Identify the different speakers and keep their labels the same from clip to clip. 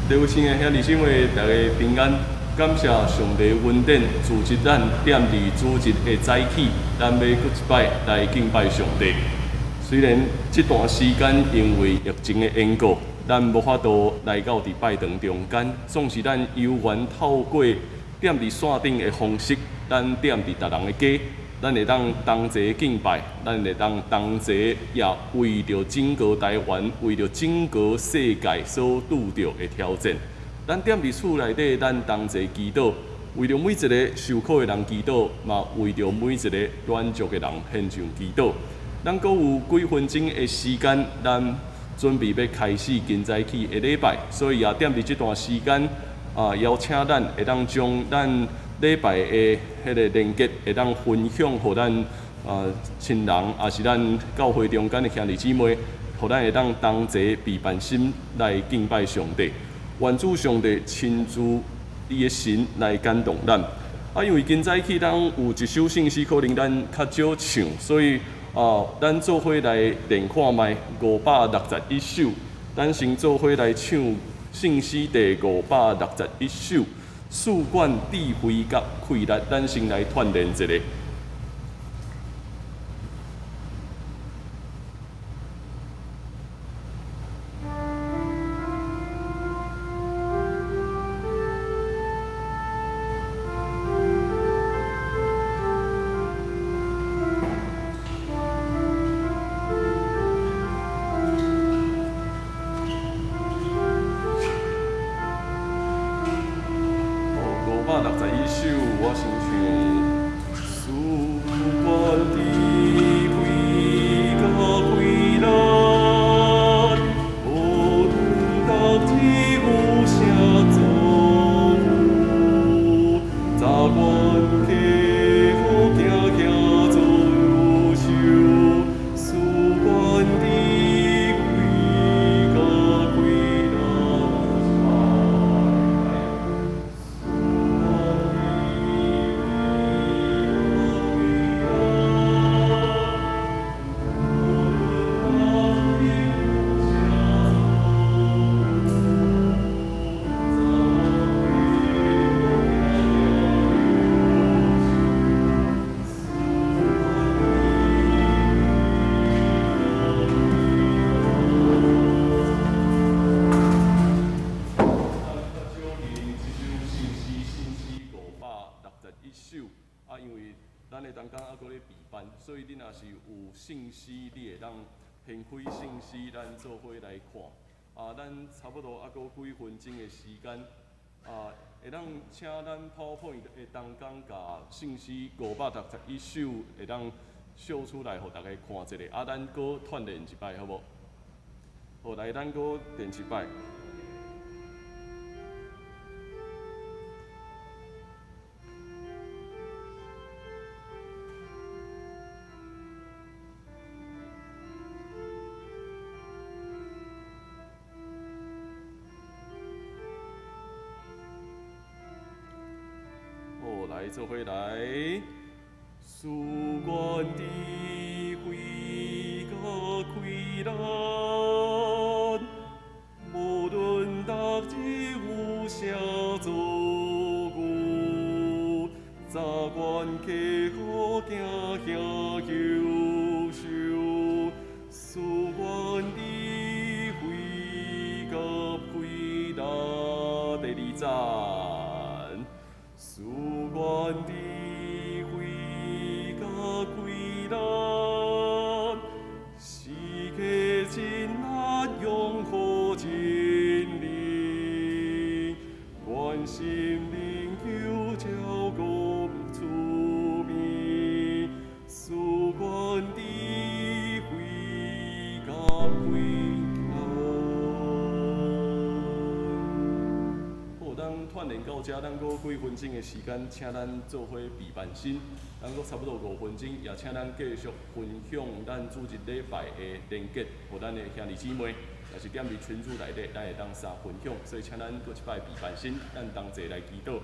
Speaker 1: 刘星的兄弟姊妹，大家平安，感谢上帝恩典，组织咱踮伫主日的早起，咱要搁一摆来敬拜上帝。虽然这段时间因为疫情的缘故，咱无法度来到伫拜堂中间，总是咱有缘透过踮伫线顶的方式，咱踮伫逐人的家。咱会当同齐敬拜，咱会当同齐也为着整个台湾，为着整个世界所拄着的挑战。咱踮伫厝内底，咱同齐祈祷，为着每一个受苦的人祈祷，嘛为着每一个软弱的人献上祈祷。咱阁有几分钟的时间，咱准备要开始今早起的礼拜，所以也踮伫这段时间，邀请咱会当将咱礼拜的迄个连结会当分享，互咱亲人，也是咱教会中间的兄弟姊妹，互咱会当同齐备办心来敬拜上帝，愿主上帝亲自伊的神来感动咱。因为今早起咱有一首圣诗，可能咱较少唱，所以咱做伙来练看卖561首，咱先做伙来唱圣诗第561首。事关智慧甲气力，咱先来锻炼一下。561首，我先唱。事关智慧甲气力，无论达志有啥作有，早愿家好行行做优秀。事关智慧甲气力。因为咱的当间还搁咧备班，所以你若是有信息，你会当掀开信息，咱做伙来看。咱差不多还搁几分钟的时间，会当请咱PowerPoint的当间甲信息561首会当秀出来，互大家看一下。咱搁锻炼一摆，好无？好，来，咱搁练一摆。来做伙来，事关智慧甲气力，无论达志有啥作有，早愿家好行行优秀。事关智慧甲气力，第2站。事关智慧甲气力，世界真难用好真理，愿心灵求照公出名。事关智慧甲气力。好，咱锻炼到这，咱搁几分钟的时间，请咱做伙备办心。咱搁差不多5分钟，也请咱继续分享咱主日礼拜的连结，互咱的兄弟姊妹，也是踮伫群组内底，咱会当三分享。所以请咱搁一摆备办心，咱同齐来祈祷。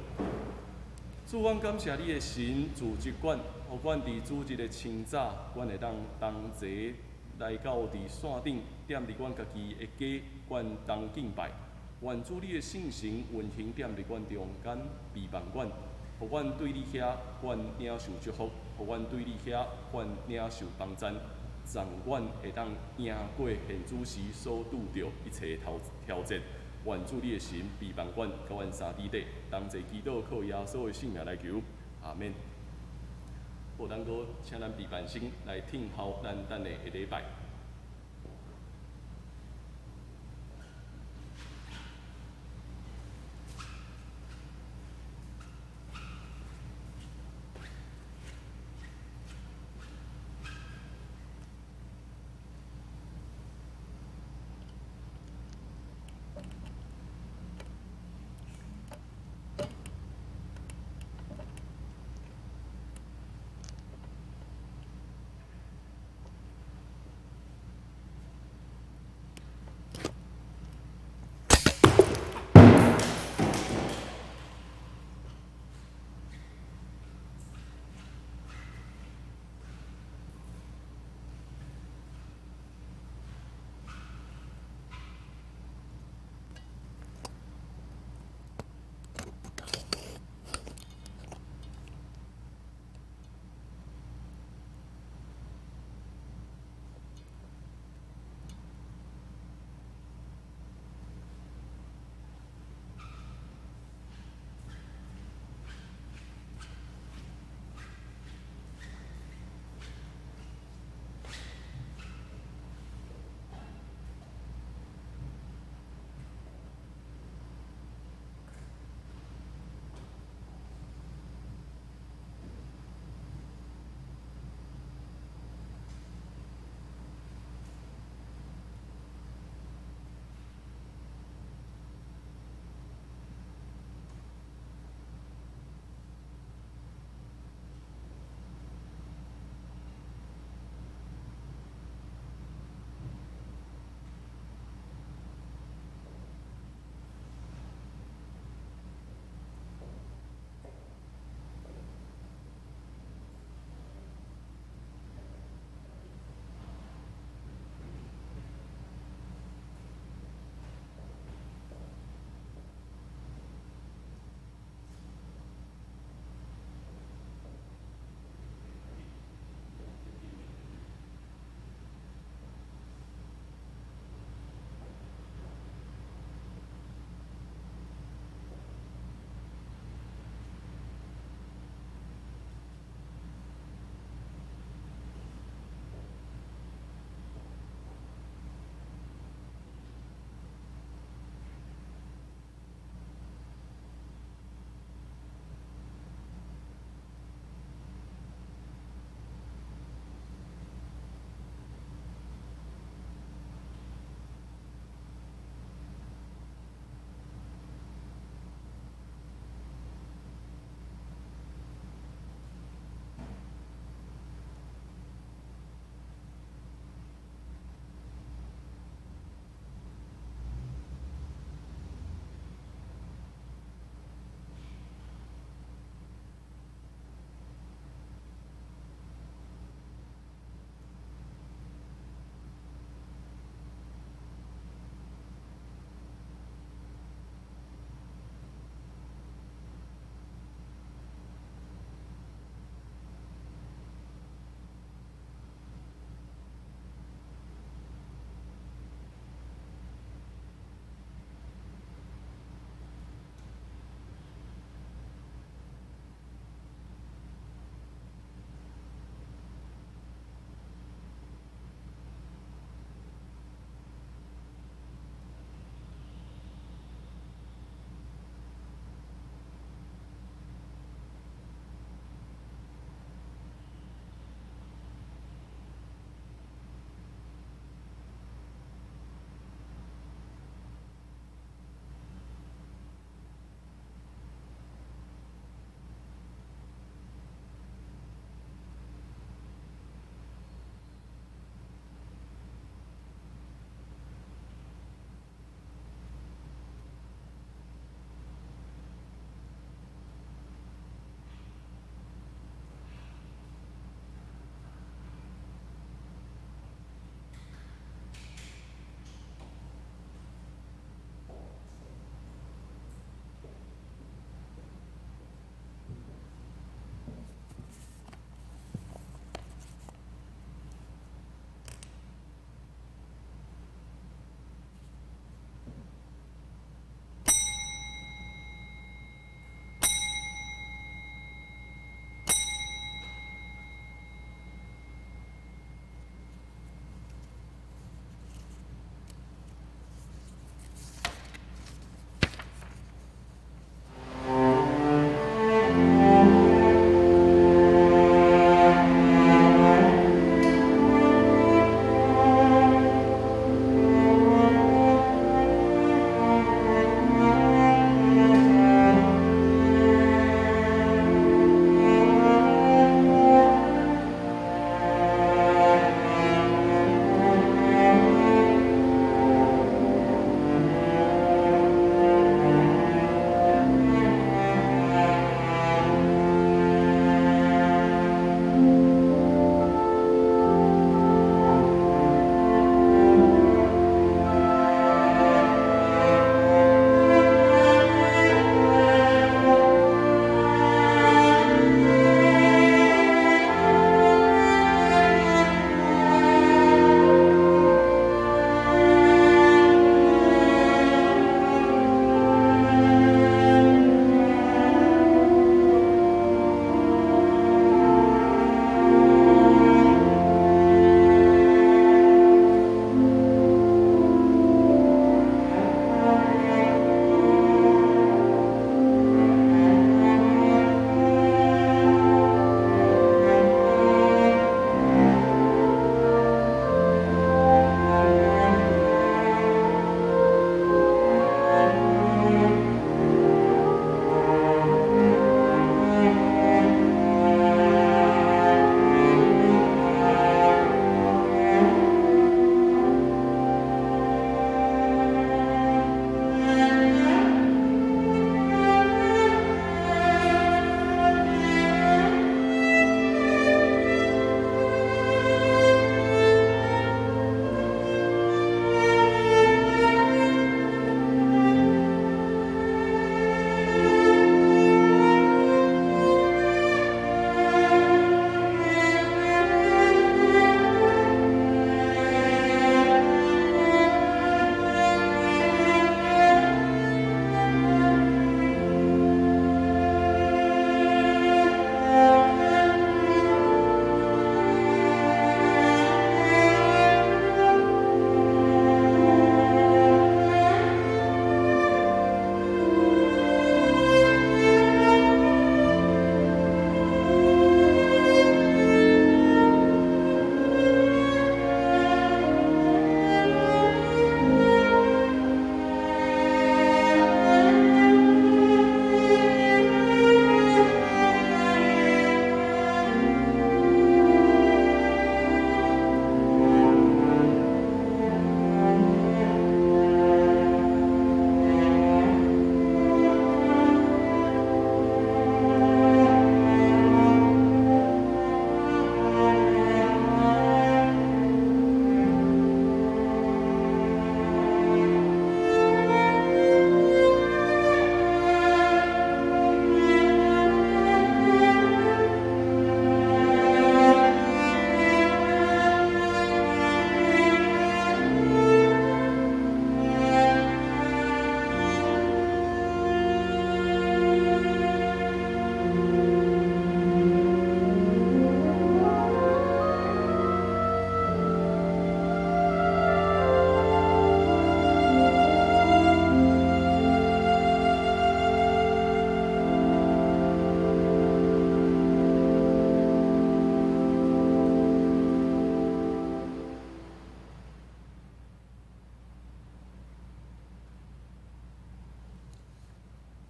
Speaker 1: 主，阮感谢你的神，自即阮，互阮伫主日的清早，阮会当同齐来到伫线顶，踮伫阮家己的家，阮同敬拜。愿主你的圣神运行踮伫阮中间，陪伴阮，互阮对你遐阮领受祝福，互阮对你遐阮领受帮赞，让阮会当赢过现主时所拄着一切挑战。愿主你的神陪伴阮，甲阮三弟弟，同齐祈祷靠耶稣的圣名来求，阿免。好，咱哥请咱陪伴先来听候咱等的礼拜。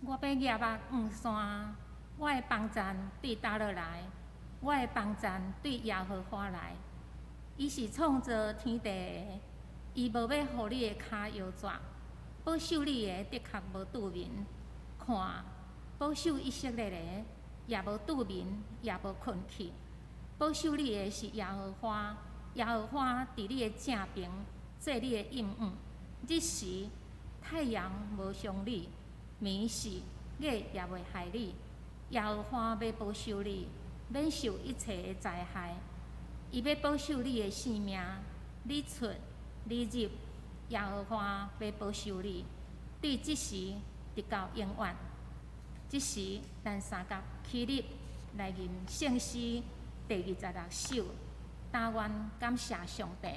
Speaker 2: 我要举目望山，我的帮助对叨落来？我的帮助对耶和华来。伊是创造天地的，伊无要互你的骹摇拽，保守你的的确无拄面。看，保守以色列的也无拄面，也无困去。保守你的是耶和华，耶和华伫你的正边，做你的应允。日时太阳无伤你，暝时月也袂害你。耶和华要保守你，免受一切的灾害。伊要保守你的性命，你出你入，耶和华要保守你，对即时直到永远。即时咱三甲起立来吟圣诗第26首，但愿感谢上帝。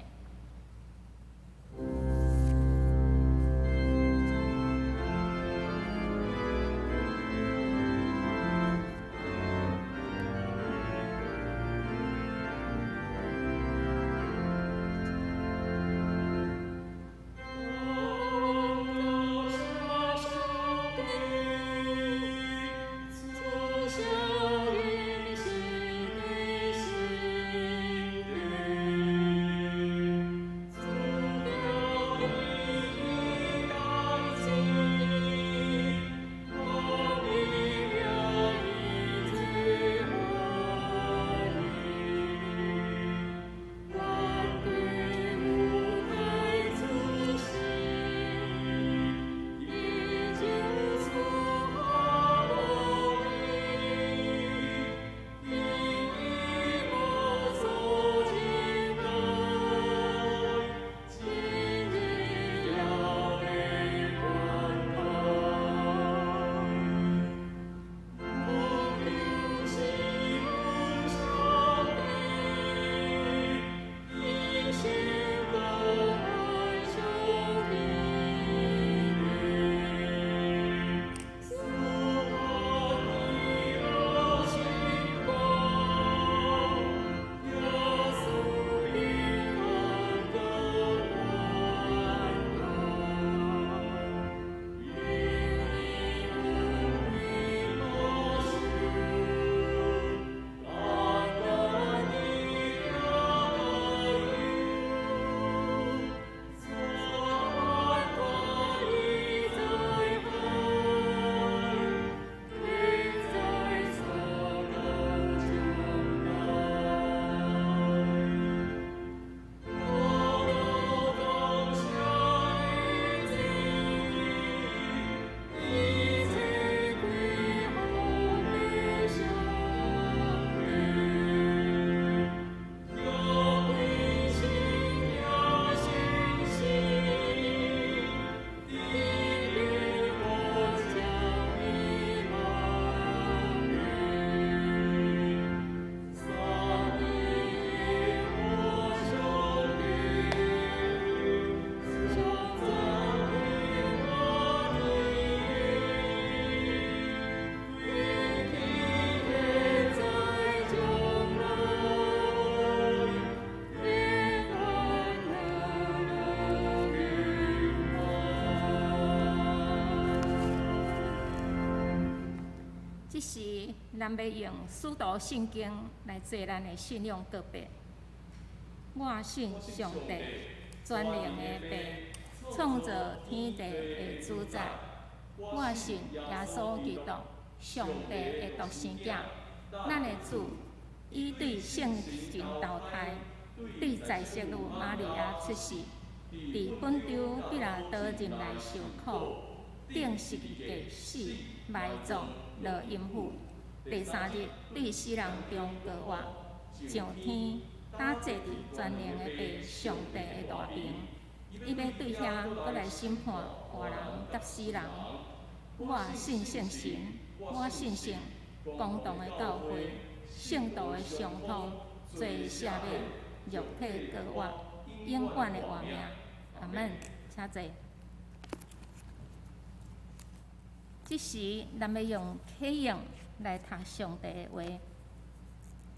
Speaker 2: 即时，咱要用使徒圣经来做咱的信仰告白。我信上帝，全能的父，创造天地的主宰。我信耶稣基督，上帝的独生子，咱的主，伊对圣神投胎，对在色女玛利亚出世，伫本州彼拉多任内受苦，顶十字架死，埋葬，落阴府。第3日，对死人中高活，上天，打坐伫全能的父上帝的大边。伊要对遐搁来审判活人甲死人。我信圣神，我信圣公道的教会，圣道的上通，罪赦免，肉体高活，永远的活命。阿门。请坐。即时，咱要用启应来读上帝的话。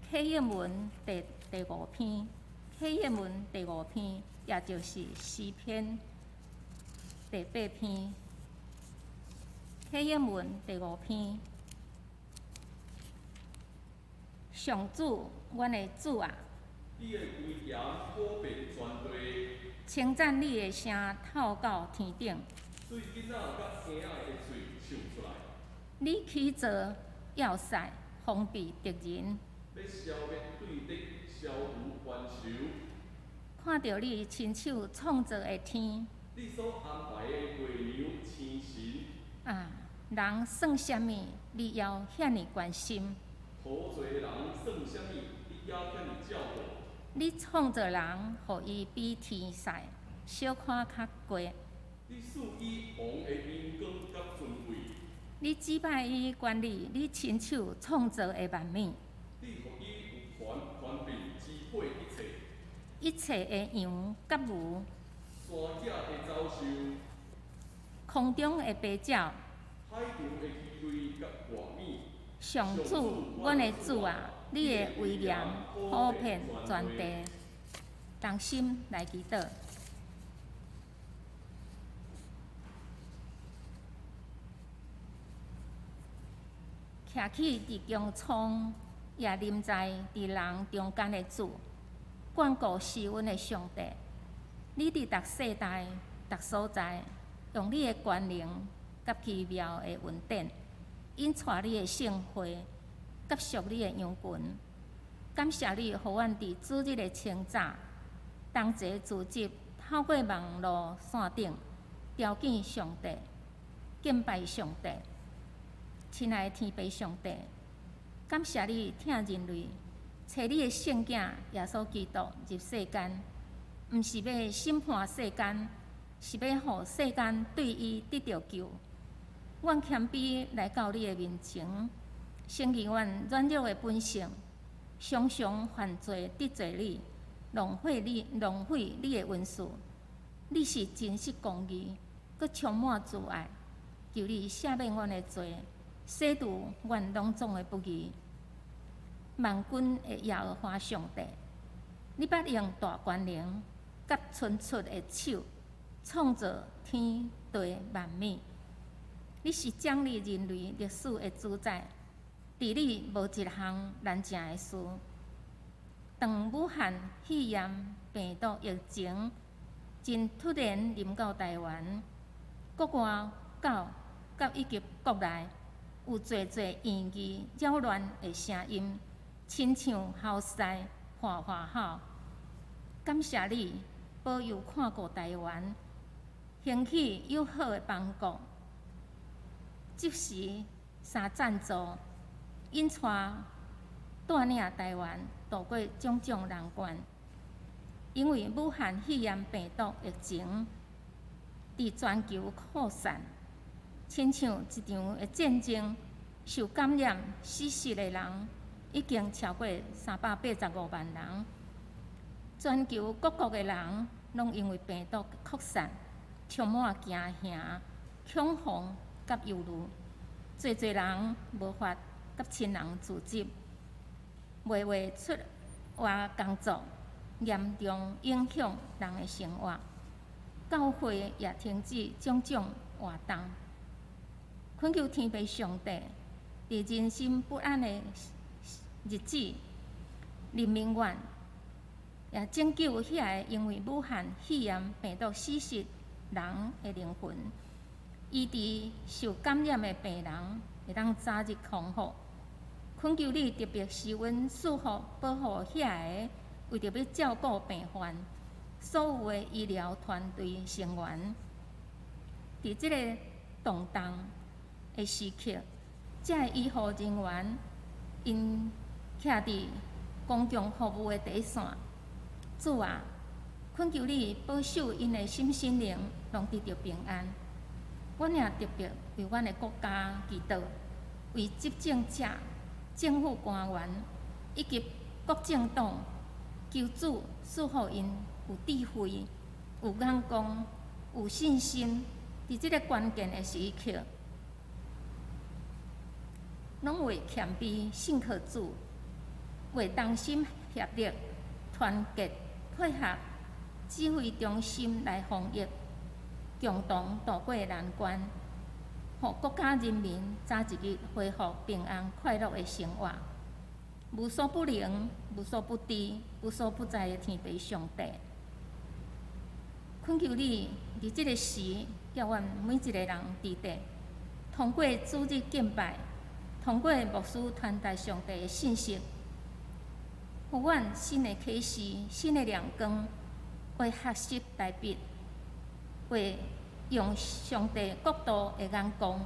Speaker 2: 启应文第5篇，启应文第5篇，也就是诗篇第8篇。启应文第5篇，上主，阮的主啊，
Speaker 1: 你的威严普遍全地，
Speaker 2: 称赞你的声透到天顶。
Speaker 1: 对囡仔甲婴仔的嘴唱出来，
Speaker 2: 你起造要塞，封闭敌人。
Speaker 1: 要消灭对敌，消除冤仇。
Speaker 2: 看到你亲手创造的天，
Speaker 1: 你所安排的月亮、星辰，
Speaker 2: 啊，人算什么？你要遐尼关心？
Speaker 1: 好多人算什么？你也遐尼照顾。
Speaker 2: 你创造人，互伊比天使小看较过。
Speaker 1: 你赐伊王的荣光甲尊贵，
Speaker 2: 你击败伊管理你亲手创造的万物，
Speaker 1: 你互伊有权柄支配一切。
Speaker 2: 一切的羊甲牛，
Speaker 1: 山野的走兽，
Speaker 2: 空中的飞鸟，
Speaker 1: 海洋的鱼类甲外物。
Speaker 2: 上主，阮的主啊，你的威严普遍全地。同心来祈祷。徛起伫穹苍，也临在伫人中间的主，眷顾施恩的上帝。你伫逐世代、逐所在，用你的权能甲奇妙的恩典，引带你的圣会，甲属你的羊群。感谢你，互阮伫主日的清早，同齐组织，透过网络线顶，朝见上帝，敬拜上帝。亲爱的天父上帝，感谢你听人类找你的圣囝耶稣基督入世间，毋是要审判世间，是要互世间对伊得到救。阮谦卑来到你的面前，承认阮软弱的本性，常常犯罪得罪你，浪费你的恩赐。你是真实公义，佮充满慈爱，求你赦免阮的罪。洗除阮拢总的不义，万军的耶和华上帝，你捌用大权能甲伸出的手，创造天地万物。你是奖励人类历史的主宰，伫你无一项难成的事。当武汉肺炎病毒疫情真突然临到台湾，国外到以及国内。有侪言语扰乱的声音，亲像校赛破花口。感谢你保佑看顾台湾，兴起友好的邦国，及时三赞助，引带带领台湾度过种种难关。因为武汉肺炎病毒疫情伫全球扩散。亲像一场的战争，受感染死亡的人已经超过385万人。全球各国的人拢因为病毒扩散，充满惊吓、恐慌甲忧虑。侪人无法甲亲人聚集，袂出外工作，严重影响人的生活。教会也停止种种活动。恳求天父上帝，伫人心不安的日子，人民愿也拯救遐个因为武汉肺炎病毒死失人的灵魂，医治受感染的病人会当早日康复。恳求你特别施恩赐福保护遐个为着要照顾病患所有的医疗团队成员，伫即个动荡的时刻，这医护人员因徛伫公共服务的第一线。主啊，恳求你保守因的心灵拢得到平安。阮也特别为阮的国家祈祷，为执政者、政府官员以及各政党，求主赐予因有智慧、有眼光、有信心，伫即个关键的时刻。拢为谦卑信靠主，为同心协力、团结配合、智慧中心来防疫，共同度过难关。互国家人民早一日恢复平安快乐的生活。无所不能、无所不知、无所不在的天父上帝，恳求你伫即个时，叫阮每一个人伫地，通过主日敬拜，通过牧师传达上帝的信息，互阮新的启示、新的亮光，为学习台北，为用上帝国度的眼光，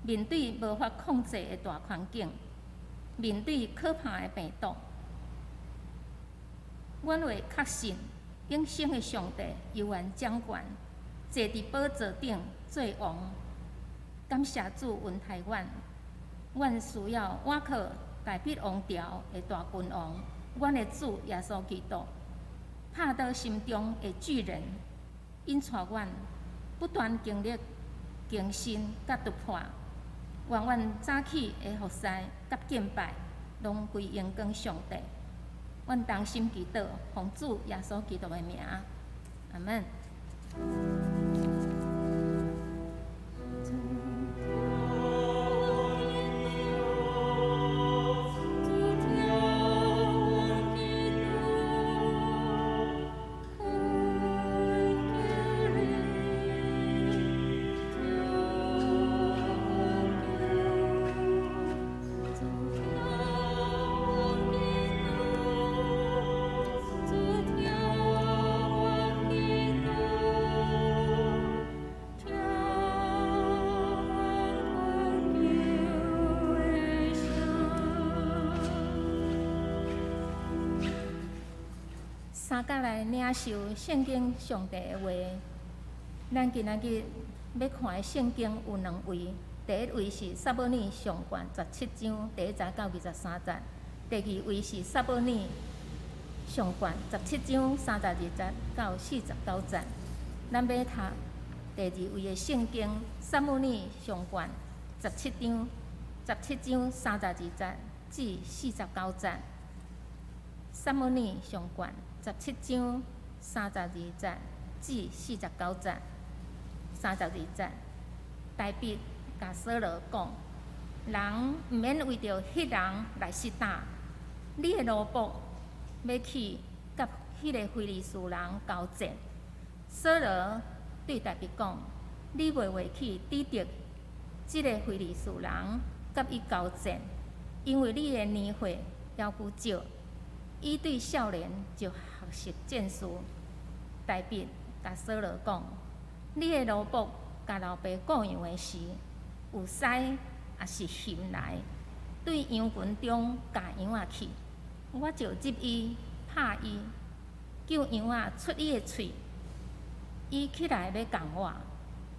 Speaker 2: 面对无法控制的大环境。面对可怕的病毒，阮会确信永生的上帝悠然掌管，坐伫宝座顶做王。感谢主恩待阮，阮需要倚靠台北王朝的大君王，阮的主耶稣基督，拍倒心中的巨人，引带阮不断经历更新甲突破。愿阮早起的服侍甲敬拜，拢归荣光上帝。阮同心祈祷，奉主耶稣基督的名，阿门。三甲来领受圣经上帝的话，咱今仔日要看的圣经有两位，第一位是撒母耳上卷17章第1节到23节，第二位是撒母耳上卷17章32节到49节。咱要读第二位的圣经，撒母耳上卷17章32节至49节。撒母耳上卷17章32节至49节。32节，大卫甲扫罗讲：人毋免为着迄人来试打，你的奴仆要去甲迄个非利士人交战。扫罗对大卫讲：你袂话去抵敌即个非利士人，甲伊交战，因为你的年岁还旧少。伊对少年就学习战术。大卫甲扫罗讲：你的奴仆甲老爸过羊的时，有狮也是熊来，对羊群中咬羊仔去，我就入伊拍伊，叫羊仔出伊的喙，伊起来要咬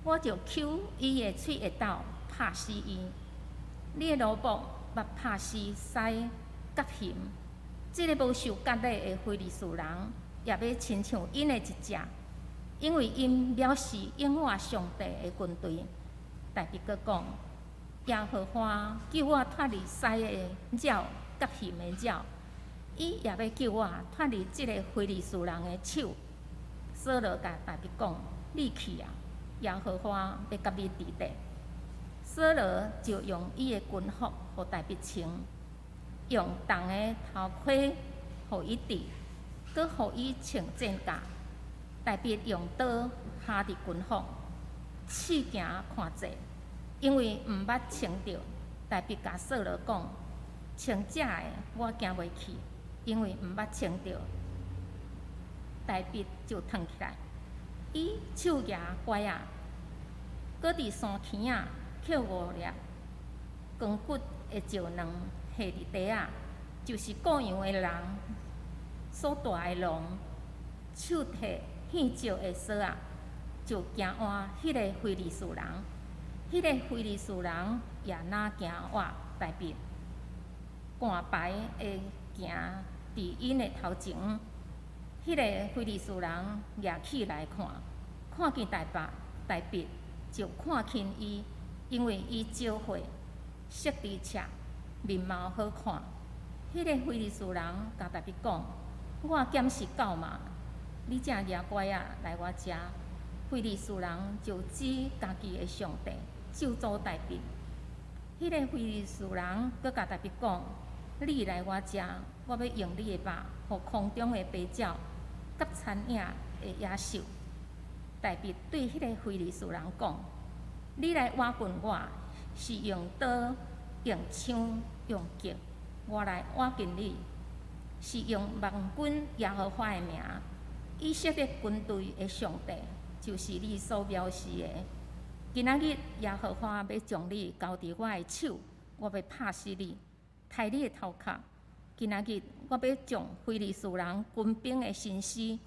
Speaker 2: 我就揪伊的喙下斗拍死伊。你的奴仆捌拍死狮甲熊。即个无受割礼的非利士人，也要亲像因的一只，因为因藐视永活上帝的军队。大卫阁讲：耶和华叫我脱离狮的爪甲熊的爪，伊也要叫我脱离即个非利士人的手。扫罗甲大卫讲：你去啊，耶和华要甲你伫地。扫罗就用伊的军服互大卫穿。用重的头盔，互伊戴，搁互伊穿战甲。大卫用刀下伫军服，试行看者，因为毋捌穿着。大卫甲扫罗讲：穿这的我行袂去，因为毋捌穿着。大卫就腾起来，伊手举拐仔，搁伫山坑仔捡5粒光骨的石卵。下伫地啊，就是雇羊的人所带的笼，手提献石的锁啊，就行换迄个非利士人。迄个非利士人也哪行换大卫，赶排的行伫因的头前。迄个非利士人举起来看，看见大卫就看轻伊，因为伊招血，色伫赤。面貌好看，迄个非利士人甲大卫讲：我检视狗嘛，你正举拐仔来我遮。非利士人就指家己的上帝咒诅大卫。迄个非利士人佫甲大卫讲：你来我遮，我要用你的肉，互空中的飞鸟、甲苍蝇的野兽。大卫对迄个非利士人讲：你来挖近我，是用刀、用枪、用剑，我来挖近你，是用万军耶和华的名，以色列军队的上帝，就是你所藐视的。今仔日耶和华要将你交伫我的手，我要拍死你，刣你的头壳。今仔日我要将非利士人军兵的身尸，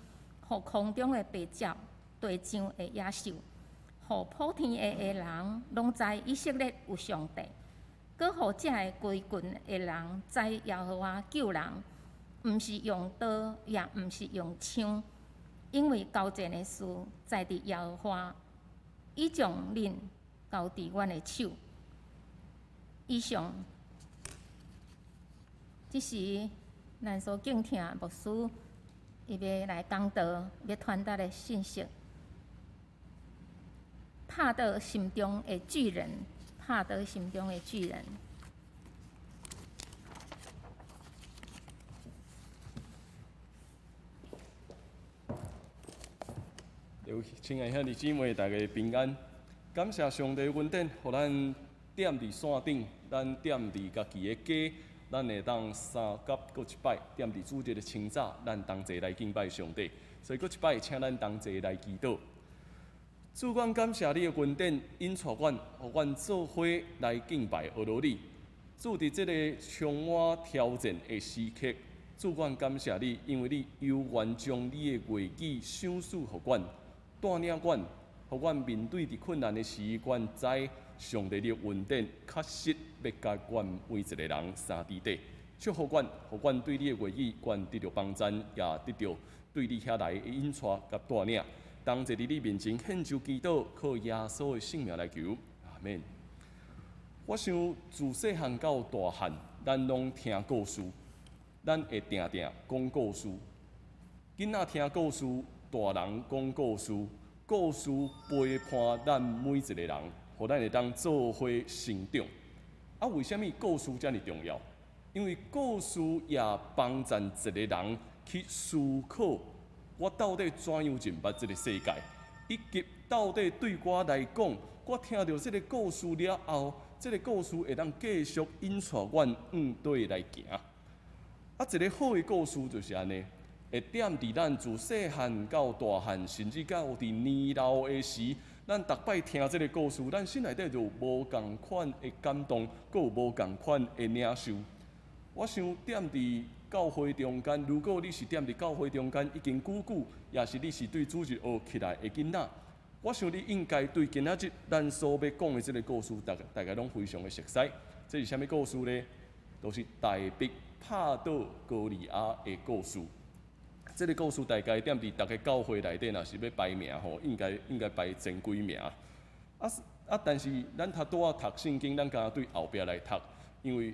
Speaker 2: 互空中的白鸟、地上的野兽，互普天的人拢知以色列有上帝，佮互遮个归群的人知耶和华救人，毋是用刀，也毋是用枪，因为交战的事在伫耶和华。伊将恁交伫阮的手。以上，即是咱所敬听牧师，伊要来讲道，要传达的信息。拍倒心中的巨人，拍倒心中的巨人。
Speaker 1: 亲爱兄弟姊妹，大家平安！感谢上帝恩典，互咱踮伫山顶，咱踮伫家己的家，咱会当三甲各一摆，踮伫主日的清早，咱同齐来敬拜上帝。所以各一摆，请咱同齐来祈祷。主，阮感谢你的恩典，引带阮，互阮做伙来敬拜阿罗你。主，伫这个充满挑战的时刻，主，阮感谢你，因为你有愿将你的话语赏赐互阮。带领阮，互阮面对伫困难的时，阮知上帝的恩典确实要甲阮每一个人三伫底，祝福阮，互阮对你的话语，阮得到帮助，也得到对你遐来的引带甲带领。同齐伫你面前献上祈祷，靠耶稣的性命来求，阿免。我想自细汉到大汉，咱拢听故事，咱会定定讲故事，囡仔听故事。大人讲故事，故事陪伴咱每一个人，互咱会当做伙成长。啊，为虾米故事遮尔重要？因为故事也帮助一个人去思考，我到底怎样认捌这个世界，以及到底对我来讲，我听到这个故事了后，这个故事会当继续引带阮对来行。啊，一个好的故事就是安尼。会踮伫咱自细汉到大汉，甚至到伫年老的时，咱逐摆听这个故事，咱心内底就无共款的感动，佮有无共款的领受。我想踮伫教会中间，如果你是踮伫教会中间已经久久，也是你是对主日学起来的囡仔，我想你应该对今仔日咱所要讲的这个故事，大家拢非常的熟悉。这是啥物故事呢？都是大卫拍倒歌利亚的故事。这个故事大概踮伫大家教会内底，若是要排名吼，应该排前几名。但是咱拄啊读圣经，咱敢对后壁来读，因为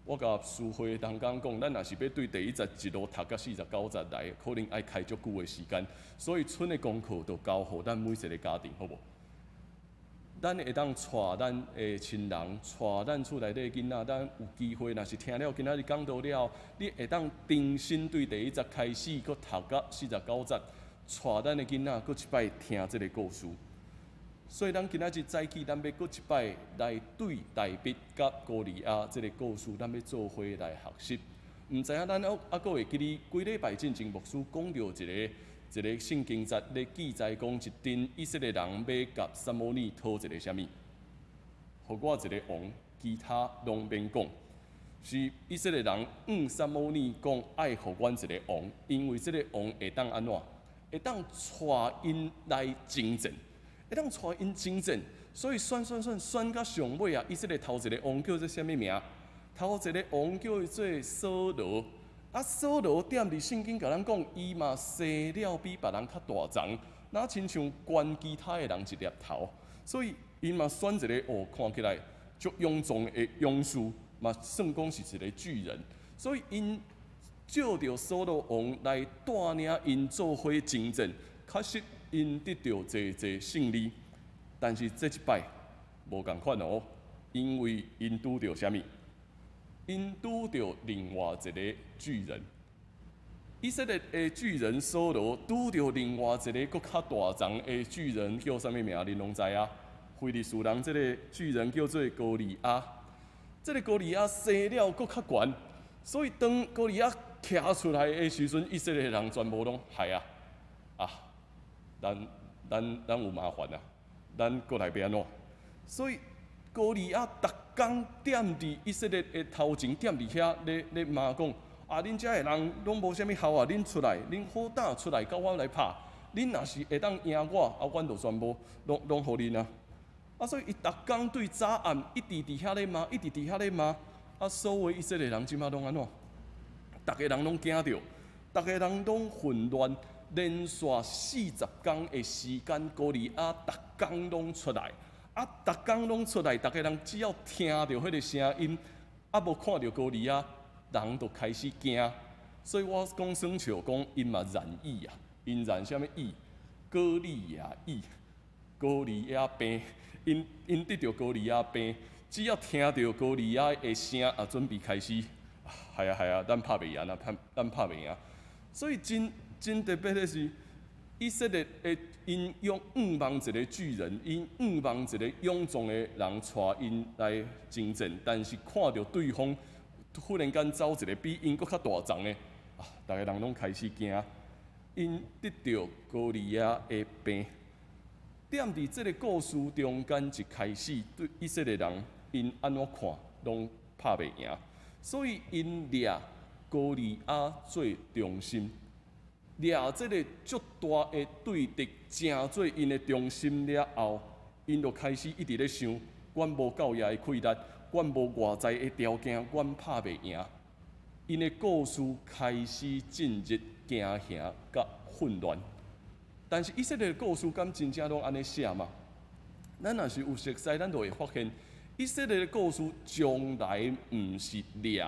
Speaker 1: 我甲书会同工讲，咱若是要对第一节一路读到49节来，可能爱开足久的时间，所以剩的功课就交互咱每一个家庭，好无？咱会当带咱的亲人，带咱厝内底囡仔，咱有机会，若是听了今仔日讲道了，你会当重新对第一节开始，佮读到49节，带咱的囡仔佮一摆听这个故事。所以咱今仔日早起，咱要佮一摆来对大卫甲歌利亚这个故事，咱要做伙来学习。毋知影咱还佮会记哩几礼拜进前牧师讲到一个圣经节咧记载讲，一阵以色列人要甲撒母耳讨一个啥物？互我一个王，其他拢免讲。是以色列人撒母耳讲爱互阮一个王，因为这个王会当安怎？会当带因来征战，会当带因征战。所以选到上尾啊，以色列头一个王叫做啥物名？头一个王叫做扫罗。啊，扫罗踮伫圣经甲咱讲，伊嘛生了比别人较大长，那亲像悬其他的人一粒头，所以伊嘛选一个看起来足勇壮的勇士，嘛算讲是一个巨人，所以因照着扫罗王来带领因做伙征战，确实因得到侪胜利，但是这一摆无共款哦，因为因拄着啥物？因拄着另外一个巨人。以色列的巨人扫罗拄着另外一个搁较大张的巨人，叫啥物名？恁拢知啊？非利士人这个巨人叫做哥利亚。这个哥利亚生了搁较悬，所以当哥利亚徛出来的时阵，以色列人全部拢害啊！咱有麻烦啊！咱过来要安怎？所以哥利亚逐工踮伫以色列的头前，踮伫遐咧骂讲：恁遮的人拢无啥物效啊！恁出来，恁好胆出来，甲我来拍！恁若是会当赢我，阮就全部拢互恁啊！所以伊逐工对早暗一直伫遐咧骂，一直伫遐咧骂。所有以色列人即马拢安怎？逐个人拢惊着，逐个人拢混乱。连续40天的时间，哥利亚逐工拢出来，逐工拢出来，逐个人只要听到迄个声音，无看到哥利亚，人就开始惊。所以我讲算笑讲，因嘛染疫啊，因染啥物疫？哥利亚疫，哥利亚病，因得着哥利亚病，只要听到哥利亚的声，准备开始，系啊，咱拍袂赢啊，咱拍袂赢。所以真特别的是，以色列的因用5万一个巨人，因5万一个勇壮的人带因来征战，但是看到对方忽然间走一个比因搁较大张的，大家人拢开始惊，因得到哥利亚的病。踮伫这个故事中间一开始，对以色列人因安怎看拢拍袂赢，所以因掠哥利亚做中心。掠这个足大的对敌，成做因的中心了后，因就开始一直咧想：阮无够野的气力，阮无外在的条件，阮拍袂赢。因的故事开始进入惊吓甲混乱。但是以色列的故事敢真正拢安尼写吗？咱若是有熟悉，咱就会发现，以色列的故事从来毋是掠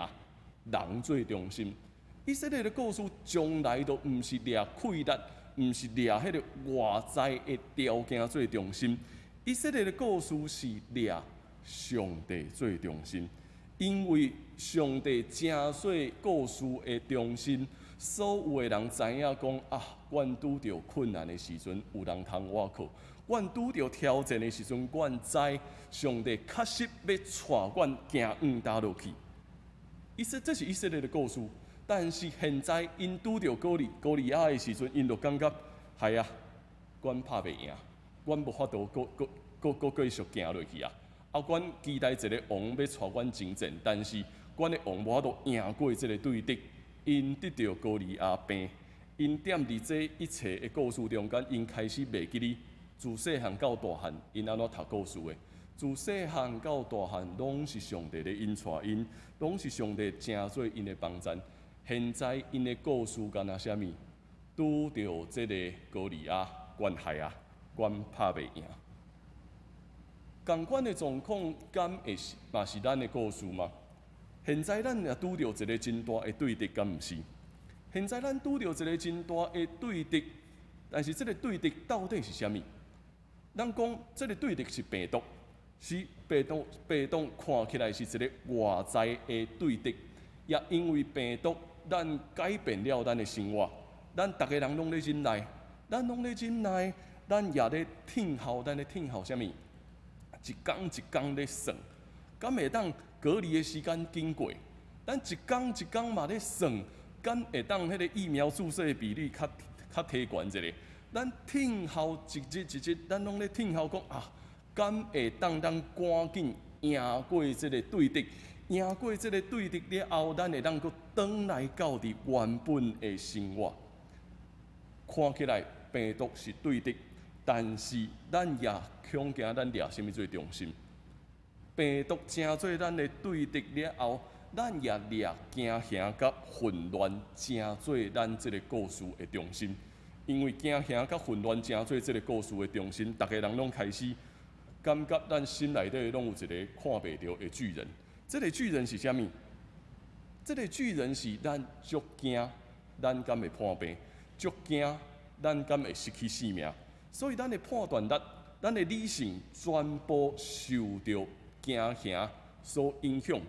Speaker 1: 人做中心。以色列的故事从来都毋是掠气力，毋是掠迄个外在的条件做中心。以色列的故事是掠上帝做中心，因为上帝正做故事的中心。所有的人知影讲阮拄着困难的时阵，有人通倚靠；阮拄着挑战的时阵，阮知上帝确实要带阮行搭落去。这是以色列的故事。但是现在因拄着哥利亚的时阵，因就感觉系啊，阮拍袂赢，阮无法度继续行落去啊！阮期待一个王要带阮征战，但是阮的王无法度赢过这个对敌，因得着哥利亚病，因踮伫这一切的故事中间，因开始袂记哩，自细汉到大汉，因安怎读故事的？自细汉到大汉，拢是上帝的因带因，拢是上帝正做因的帮助。现在因的故事干那啥物？拄着这个哥利亚，阮害啊，阮拍袂赢。共款的状况，敢会是嘛是咱的故事吗？现在咱也拄着一个真大的对敌，敢毋是？现在咱拄着一个真大的对敌，但是这个对敌到底是啥物？咱讲这个对敌是病毒，是病毒看起来是一个外在的对敌，也因为病毒。咱改变了咱的生活，咱逐个人拢咧忍耐，咱也咧听候，咱咧听候啥物？一天一天咧算，敢会当隔离的时间经过？咱一天嘛咧算，敢会当迄个疫苗注射的比率较提悬一个？咱听候一日一日，咱拢咧听候讲敢会当咱赶紧赢过这个对敌？赢过这个对敌了后，咱会当阁转来到伫原本的生活。看起来病毒是对敌，但是咱也恐惊咱掠啥物做中心？病毒成做咱的对敌了后，咱也掠惊吓甲混乱，成做咱这个故事的中心。因为惊吓甲混乱成做这个故事的中心，逐个人拢开始感觉咱心内底拢有一个看袂到的巨人。这个巨人是啥物？这个巨人是咱足惊，咱敢会破病；足惊，咱敢会失去性命；所以咱的判断力、咱的理性全部受到惊吓所影响，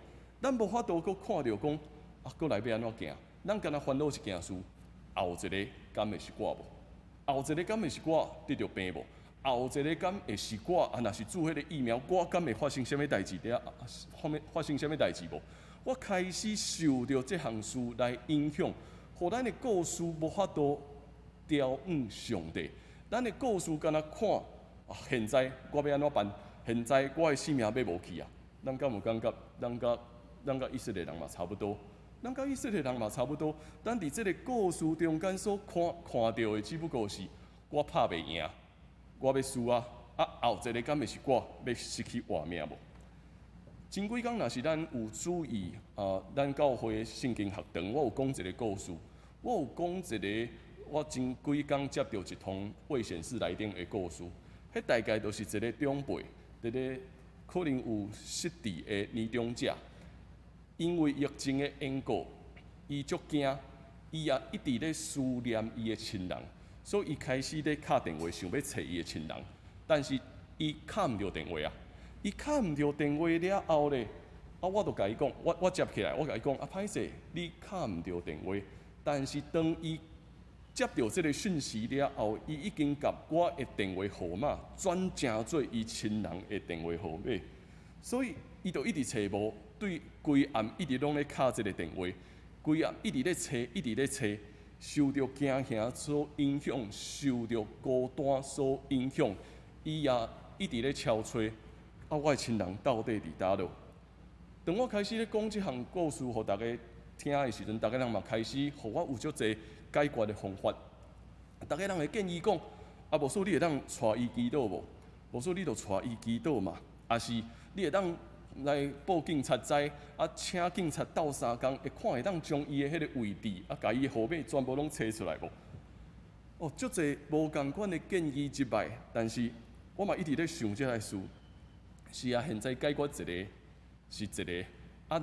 Speaker 1: 咱无法度搁看到讲搁来要安怎行？咱敢若烦恼一件事，后一个敢会是我无？后一个敢会是我得着病无？后一个敢会是我若是注迄个疫苗，我敢会发生什么代志？发生什么代志无？我开始受到这项事来影响，互咱的故事无法度调往上帝。咱的故事敢若看现在我要安怎办？现在我的性命要无去啊！咱敢有感觉？咱甲以色列人嘛差不多。咱甲以色列人嘛差不多。咱伫这个故事中间所看到的，只不过是我拍袂赢，我要输啊！后一个敢会是我要失去活命无？前几工若是咱有注意咱教会圣经学堂，我有讲一个故事，我有讲一个我前几工接到一通未显示来电的故事，迄大概就是一个长辈，伫咧可能有失智的年长者，因为疫情的缘故，伊足惊，伊也一直咧思念伊的亲人，所以伊开始咧敲电话想要找伊的亲人，但是伊敲唔到电话啊！伊敲唔到电话了后咧，我就甲伊讲，我接起来，我甲伊讲歹势，你敲唔到电话，但是当伊接到这个讯息了后，伊已经甲我的电话号码转成做伊亲人的电话号码，所以伊就一直找无，对规暗一直拢咧敲这个电话，规暗一直咧找，一直咧找，受到惊吓所影响，受到孤单所影响，伊也一直咧敲吹。我的亲人到底伫叨落？当我开始咧讲即项故事，互大家听的时阵，大家人嘛开始互我有足侪解决的方法。大家人会建议讲，无说你会当带伊祈祷无？无说你就带伊祈祷嘛？也是你会当来报警察知，请警察斗3工，会看会当将伊的迄个位置，甲伊的号码全部拢找出来无？足侪无共款的建议入来，但是我嘛一直咧想即个事。是啊，现在解决一个是一个，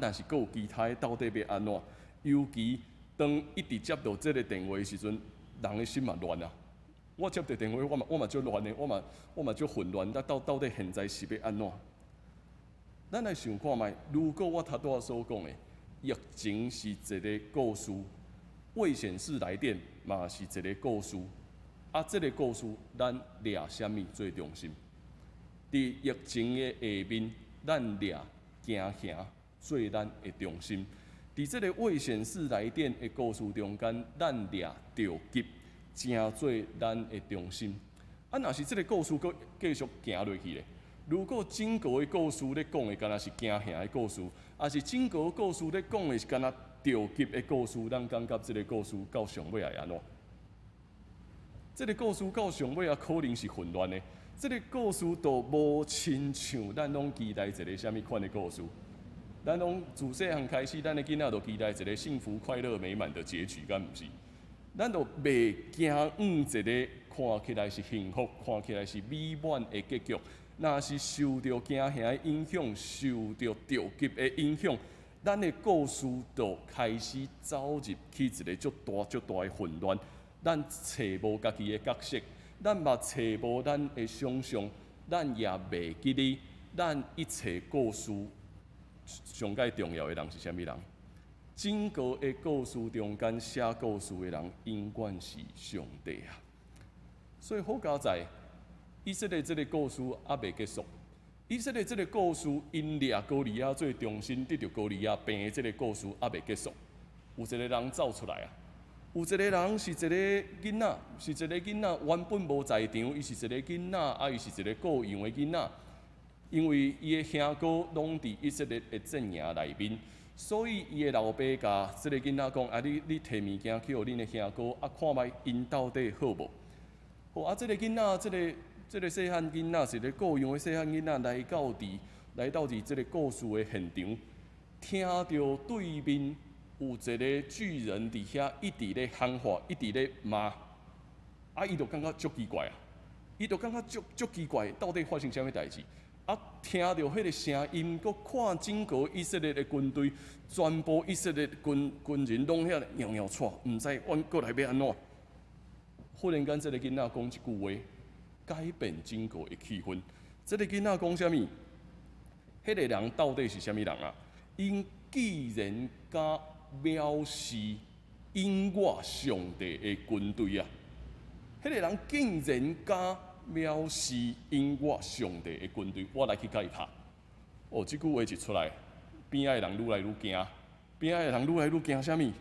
Speaker 1: 但是佫有其他到底要安怎？尤其当一直接到这个电话的时阵，人的心嘛乱啊！我接到电话，我嘛足乱的，我嘛足混乱。到底现在是要安怎？咱来想看觅，如果我头拄所讲的疫情是一个故事，未显示来电嘛是一个故事，这个故事咱掠啥物最中心？伫疫情的下面，咱掠惊吓做咱的中心；伫这个未显示来电的故事中间，咱掠着急，正做咱的中心。若是这个故事佫继续行落去咧，如果整个的故事咧讲的敢若是惊吓的故事，还是整个故事咧讲的是敢若着急的故事，咱感觉这个故事到上尾会安怎？这个故事到上尾可能是混乱的。这个故事都无亲像咱拢期待一个什么款的故事？咱拢自细汉开始，咱的囡仔都期待一个幸福、快乐、美满的结局，敢毋是？咱都袂惊一个看起来是幸福、看起来是美满的结局。若是受到惊吓的影响，受到着急的影响，咱的故事就开始走入去一个足大的混乱。咱找无家己的角色。咱嘛找无咱的想象，咱也袂记哩。咱一切故事上界重要的人是啥物人？整个的故事中间写故事的人，永远是上帝啊！所以好佳在，以色列这个故事还袂结束。以色列这个故事因掠歌利亚做中心，得到歌利亚病的这个故事还袂结束。有一个人走出来啊！有一个人是一个囡仔，是一个囡仔原本无在场，伊是一个囡仔，伊是一个雇佣的囡仔。因为伊的兄哥拢伫以色列的阵营内面，所以伊的老爸甲这个囡仔讲：你摕物件去互恁的兄哥，看觅因到底好无？好这个囡仔，这个细汉囡仔是个雇佣的细汉囡仔来到伫这个故事的现场，听到对面。有一个巨人伫遐一直咧喊话，一直咧骂，伊就感觉足奇怪啊！伊就感觉足奇怪，到底发生啥物代志？听到迄个声音，佮看整个以色列的军队，全部以色列军人拢遐尿尿喘，毋知阮过来要安怎？忽然间，这个囡仔讲一句话，改变整个的气氛。这个囡仔讲啥物？迄个人到底是啥物人啊？因既然敢藐视因我上帝的军队啊！迄个人竟然敢藐视因我上帝的军队，我来去甲伊拍。哦，即句话一出来，边仔的人愈来愈惊，边仔的人愈来愈惊啥物？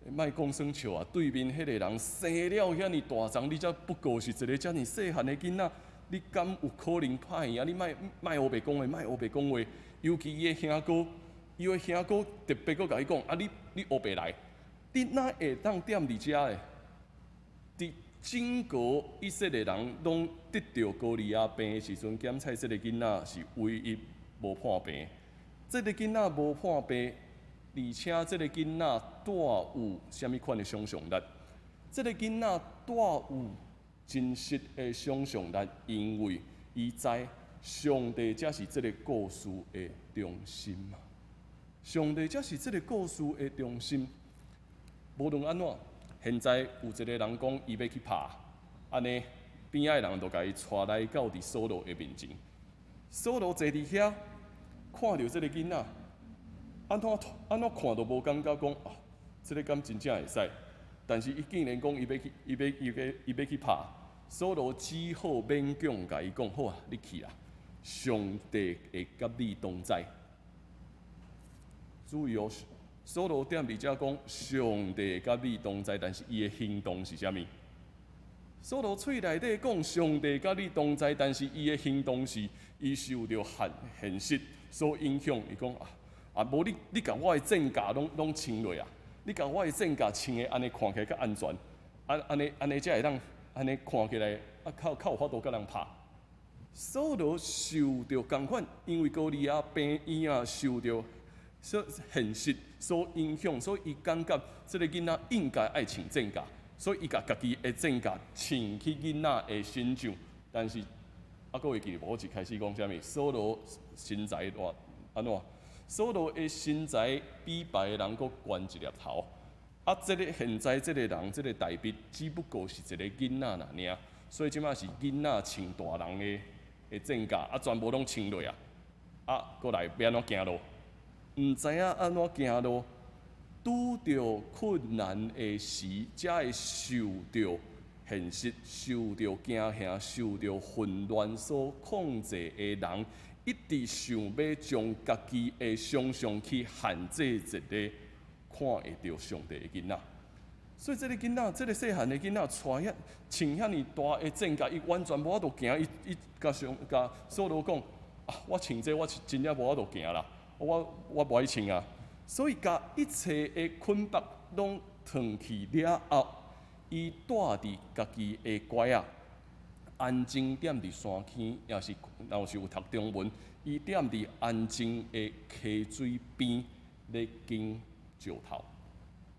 Speaker 1: 莫讲耍笑啊！对面迄个人生了遐尼大张，你才不过是一个遮尼细汉的囡仔，你敢有可能拍伊啊？你莫黑白讲话，莫黑白讲话。尤其伊的兄哥，伊的兄哥特别搁甲伊讲啊！你黑白来，你哪会当踮伫遮诶？伫整个以色列人拢得到高利亚病的时阵，检测这个囡仔是唯一无破病。这个囡仔无破病。而且这个囡仔带有虾米款的想象力？这个囡仔带有真实的想象力，因为伊知上帝才是这个故事的中心嘛。上帝才是这个故事的中心。无论安怎，现在有一个人讲伊要去拍，安尼边仔的人就甲伊带来到伫扫罗的面前。扫罗坐伫遐，看到这个囡仔。安怎看都无感觉讲啊，这个敢真正会使，但是伊竟然讲伊要去拍，扫罗只好勉强甲伊讲好啊，你去啊，上帝会甲你同在。注意哦，扫罗踮伫遮讲上帝会甲你同在，但是伊的行动是啥物？扫罗喙内底讲上帝甲你同在，但是伊的行动是伊受到现实所影响，伊讲啊，无你甲我的战甲拢穿落啊！你甲我的战甲穿的安尼看起来较安全，安尼才会当安尼看起来啊，较有法度甲人拍。扫罗受到共款，因为高利亚病院啊受到现实所影响，所以伊感觉这个囡仔应该爱穿战甲，所以伊甲家己的战甲穿去囡仔的身上。但是各位记无？我一开始讲啥物？扫罗身材安怎？扫罗的身材比别个人阁悬一粒头，这个现在这个人，这个大卫只不过是一个囡仔尔，所以即马是囡仔穿大人的战甲，全部拢穿落过来要安怎行路？毋知影安怎行路，拄着困难的时，才会受到现实、受到惊吓、受到混乱所控制的人。一直想要将家己的想象去限制一个看会到上帝的囡仔，所以这个囡仔，这个细汉的囡仔，穿遐尼大的战甲，伊完全无法度行。伊甲扫罗讲啊，我穿这我真正无法度行啦，我不爱穿啊。所以甲一切的捆绑拢脱去了后，伊带伫家己的乖仔。安静踮伫山坑，若是有读中文，伊踮伫安静的溪水边咧拣石头。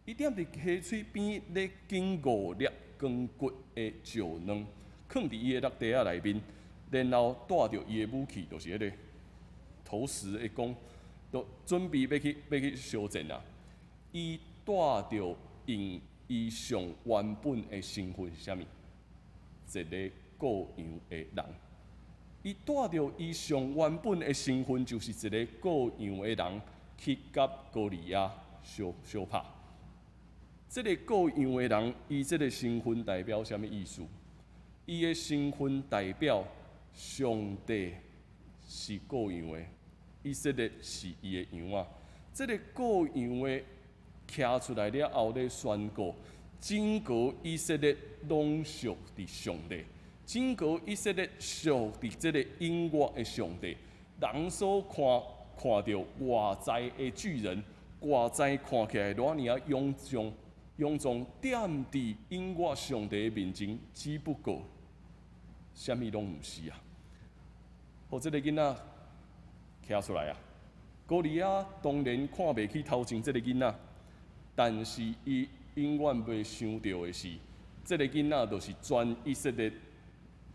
Speaker 1: 伊踮伫溪水边咧拣5粒光骨的石卵，放伫伊的落地仔内面，然后带着伊的武器，就是迄个投石的弓，都准备要去相战啊。伊带着用伊上原本的身份是啥物？一个各样的人，伊带着伊上原本的身份，就是一个各样的人去甲高利亚相拍。这个各样的人，伊这个身份代表什么意思？伊的身份代表上帝是各样的，以色列是伊的羊啊。这个各样的徛出来了后，咧宣告整个以色列拢属伫上帝。整个以色列属伫这个音乐的上帝，人所看到外在的巨人，外在看起来偌尔臃肿踮伫音乐上帝的面前，只不过啥物拢毋是啊！互这个囡仔徛出来啊！高利亚当然看袂起头前这个囡仔，但是伊永远袂想到的是，这个囡仔就是全以色列。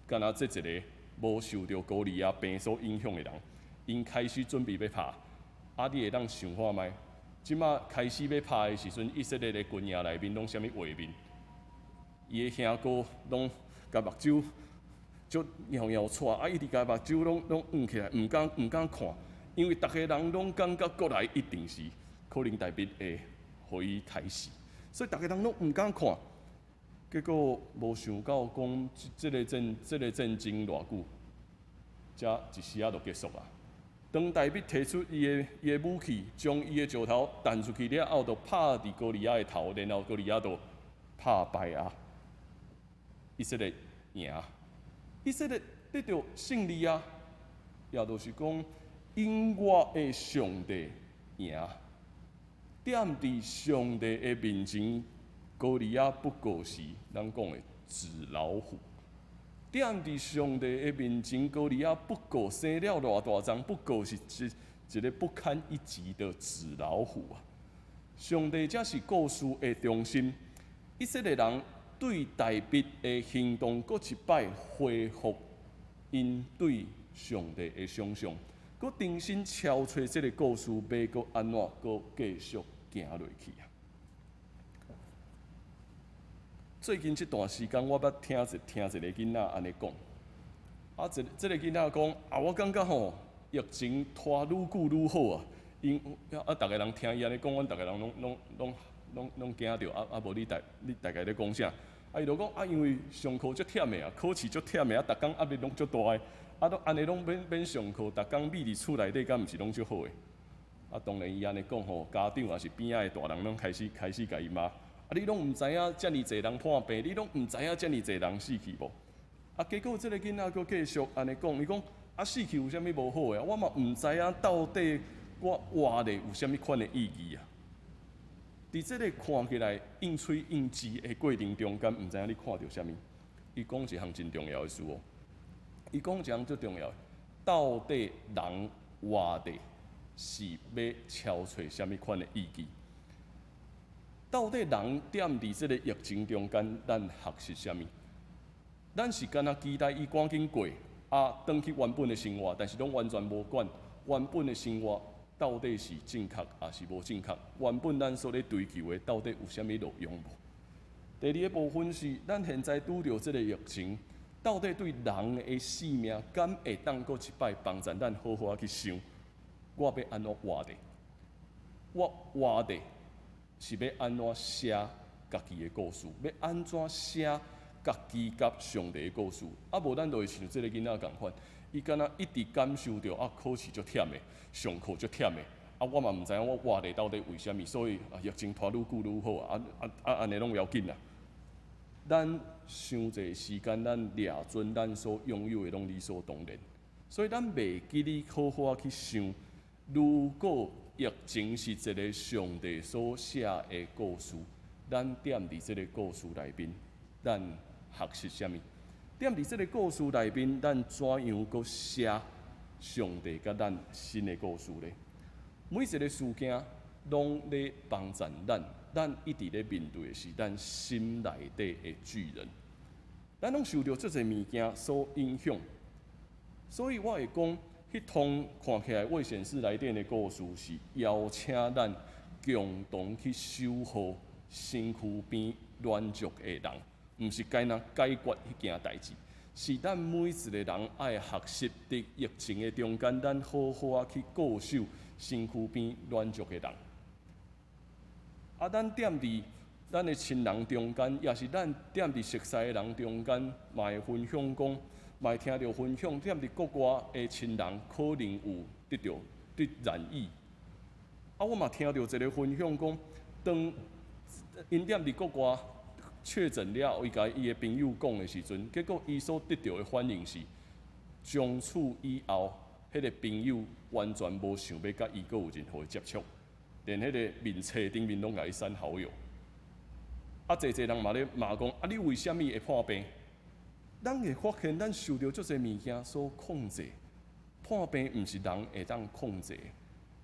Speaker 1: 敢若这一个无受到高利亚病所影响的人，因开始准备要拍。你会当想看觅？即马开始要拍的时阵，以色列的军营内面拢啥物画面？伊的兄哥拢甲目睭就摇摇喘，啊，伊直甲目睭拢捂起来，毋敢看，因为逐个人拢感觉过来一定是可能台北会互伊刣死，所以逐个人拢毋敢看。结果无想到讲，即个战争偌久，才一时仔就结束啊。当台北提出伊的武器，将伊的石头弹出去了后，就拍伫高利亚的头，然后高利亚就拍败啊，以色列赢，以色列得到胜利啊，也就是讲，因我的上帝赢，踮伫上帝的面前。高利亚不过是咱讲的纸老虎，踮伫上帝的面前，高利亚不过生了偌大张，不过是一个不堪一击的纸老虎啊！上帝才是故事的中心。以色列人对台北的行动，搁一摆恢复因对上帝的想象，搁重新敲碎这个故事，要搁安怎搁继续行落去啊！最近这段时间，我捌听一个囡仔安尼讲，啊，这个囡仔讲啊，我感觉吼，疫情拖愈久愈好啊，因啊，逐个人听伊安尼讲，阮逐个人拢惊着，啊，无你大概咧讲啥？啊，伊就讲啊，因为上课足忝的啊，考试足忝的啊，逐工压力拢足大的，啊，都安尼拢免上课，逐工覕伫厝内底，敢毋是拢足好的？啊，当然伊安尼讲吼，家长也是边仔的大人拢开始甲伊骂。啊！你拢毋知影遮尔侪人破病，你拢毋知影遮尔侪人死去无？啊！结果即个囡仔佫继续安尼讲，伊讲啊，死去有啥物无好诶？我嘛毋知影到底我活咧有啥物款诶意义啊！伫即个看起来应喙应舌诶过程中间，毋知影你看到啥物？伊讲一项真重要诶事哦。伊讲一项最重要诶，到底人活咧是要敲找啥物款诶意义？到底人踮伫即个疫情中间，咱学习啥物？咱是敢若期待伊赶紧过，啊，转去原本的生活，但是拢完全无管原本的生活到底是正确还是无正确？原本咱所咧追求的到底有啥物路用无？第二个部分是，咱现在拄着即个疫情，到底对人的生命，敢会当过一摆帮助咱好好去想，我要安怎活的？我活的？是要安怎写家己的故事？要安怎写家己甲上帝的故事？啊，无咱就会像即个囡仔共款，伊敢若一直感受到啊，考试足忝的，上课足忝的，啊，我嘛毋知影我活咧到底为虾米，所以啊，疫情拖愈久愈好啊，安尼拢有要紧啦。咱伤侪时间，咱掠准咱所拥有的拢理所当然，所以咱袂记哩好好去想，如果疫情是一个上帝所写的故事，咱踮伫即个故事内面，咱学习啥物？踮伫即个故事内面，咱怎样搁写上帝甲咱新的故事呢？每一个事件拢咧帮助咱一直咧面对的是咱心内底的巨人，咱拢受到这些物件所影响，所以我会讲。迄通看起来未显示内底的故事是邀请咱共同去守护身躯边软弱的人，毋是该若解决迄件代志，是咱每一个人爱学习伫疫情的中间，咱好好去固守身躯边软弱的人。啊，咱踮伫咱的亲人中间，也是咱踮伫熟悉的人中间，嘛会分享讲。嘛听到分享，踮伫国外的亲人可能有得染疫。啊，我嘛听到一个分享讲，当因踮伫国外确诊了后，伊甲伊的朋友讲的时阵，结果伊所得到的反应是，从此以后，迄个朋友完全无想要甲伊有任何的接触，连迄个面册顶面拢甲伊删好友。啊，侪人嘛咧骂讲，啊，你为虾米会破病？咱会发现，咱受到这些物件所控制，破病毋是人会当控制。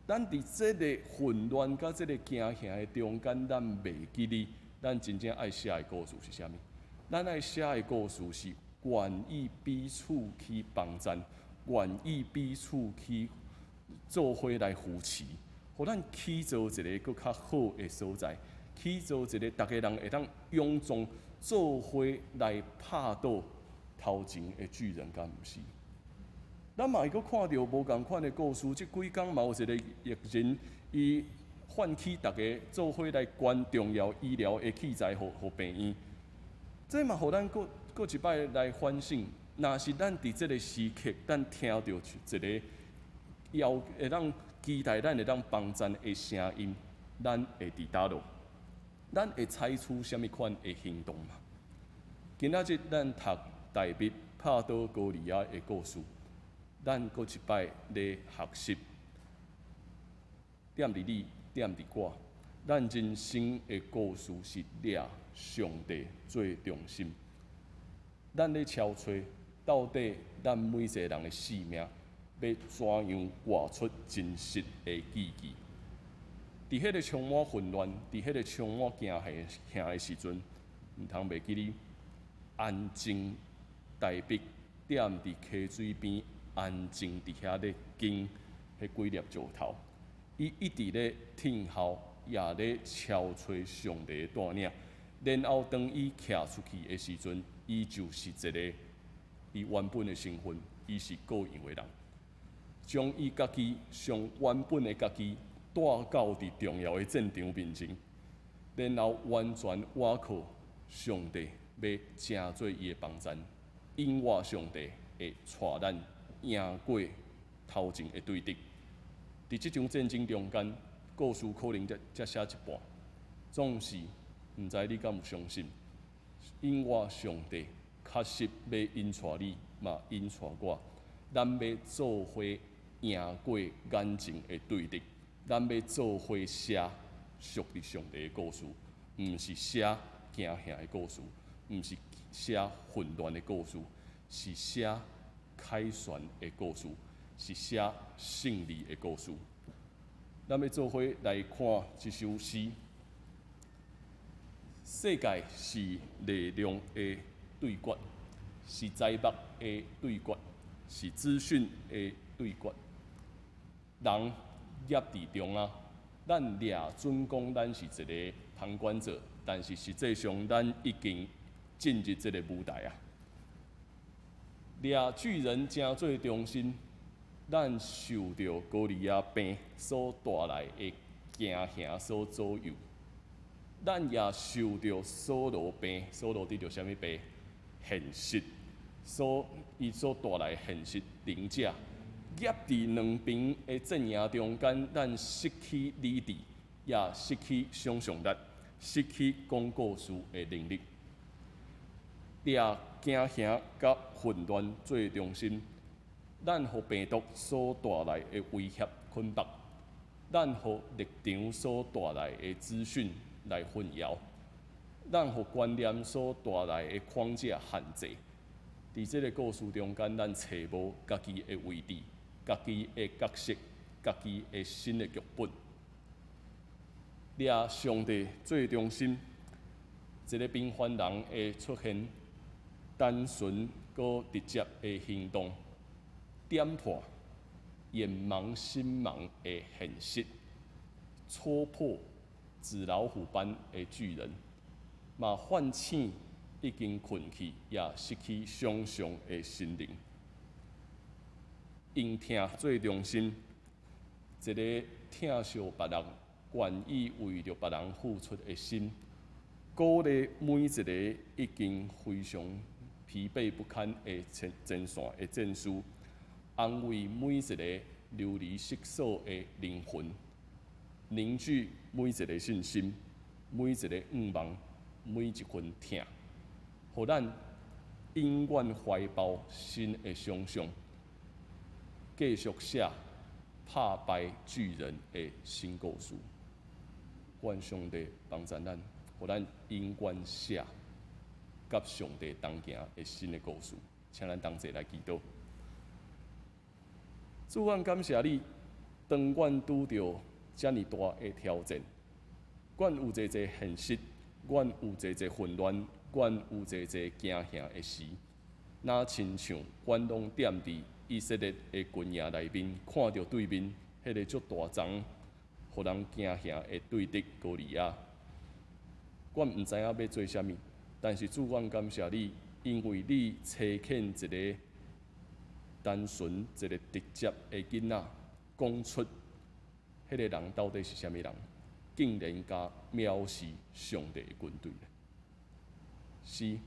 Speaker 1: 咱伫这个混乱甲这个惊吓的中间，咱袂记哩，咱真正爱写的故事是啥物？咱爱写的故事是愿意彼此去帮助，愿意彼此去做伙来扶持，互咱去做一个更较好的所在，去做一个大家人会当勇壮做伙来拍倒。头前的巨人，敢毋是？咱嘛会阁看到无共款的故事，即几工嘛有一个疫人，伊唤起大家做伙来捐重要医疗的器材，互病院。这嘛，互咱搁一摆来反省。若是咱伫即个时刻，咱听到一个会当期待咱会当帮赞的声音，咱会伫倒落？咱会采取什么款的行动嘛？今仔日咱读大笔帕多高利亚的故事，咱搁一摆来学习，点伫你，点伫我。咱人生的故事是掠上帝最重心。咱咧敲吹，到底咱每一个人的性命要怎样活出真实的意义？伫迄个充满混乱，伫迄个充满惊吓的时阵，毋通袂记你安静大笔点伫溪水边，安静伫遐咧经迄几粒石头，伊一直咧听候，也咧敲吹上帝的带领。然后当伊徛出去的时阵，伊就是一个伊原本的身份，伊是各样的人，将伊家己上原本的家己带到伫重要的战场面前，然后完全倚靠上帝，要成做伊的帮衬，因我上帝会带咱赢过头前的对敌。伫即场战争中间，故事可能才写一半，总是毋知你敢有相信？因我上帝确实要引带你，嘛引带我，咱要做伙赢过眼前的对敌，咱要做伙写属于上帝的故事，毋是写惊吓的故事，毋是写混乱的故事，是写凯旋的故事，是写胜利的故事。咱要做伙来看一首诗。世界是力量的对决，是财目的对决，是资讯的对决。人业伫中啊，咱掠准讲咱是一个旁观者，但是实际上咱已经进入这个舞台啊。掠巨人正做中心，咱受到高利亚病所带来的惊吓所左右。咱也受到扫罗病，扫罗得到什么病？现实，伊所带来现实凌驾，业伫两边的阵营中间，咱失去理智，也失去想象力，失去讲故事的能力。掠惊吓甲混乱做中心，咱互病毒所带来的威胁捆绑，咱互立场所带来的资讯来混淆，咱互观念所带来的框架限制。伫这个故事中间，咱找无家己的位置、家己的角色、家己的新的剧本。掠上帝最中心，一个平凡人的出现，单纯搁直接的行动，点破眼盲心盲的现实，戳破纸老虎般的巨人，嘛唤醒已经困去也失去想象的心灵。因听最中心，一个疼惜别人、愿意为着别人付出的心，鼓励每一个已经非常疲惫不堪的前线的战士，安慰每一个流离失所的灵魂。凝聚每一个信心，每一个愿望，每一份疼，互咱永远怀抱新的想象，继续写打败巨人的新故事。愿上帝帮助咱，互咱永远写甲上帝同行的新的故事。请咱同齐来祈祷。主，愿感谢你，当阮拄着遮尔大的挑战，阮有一现实，阮有一混乱，阮有一惊吓的事，若亲像阮拢踮伫以色列的军营内面，看到对面迄个足大丛，互人惊吓的对敌高利亚，阮毋知影要做啥物，但是主，阮感谢你，因为你差遣一个单纯、一个直接的囡仔，讲出迄个人到底是啥物人，竟然甲藐视上帝的军队咧。是，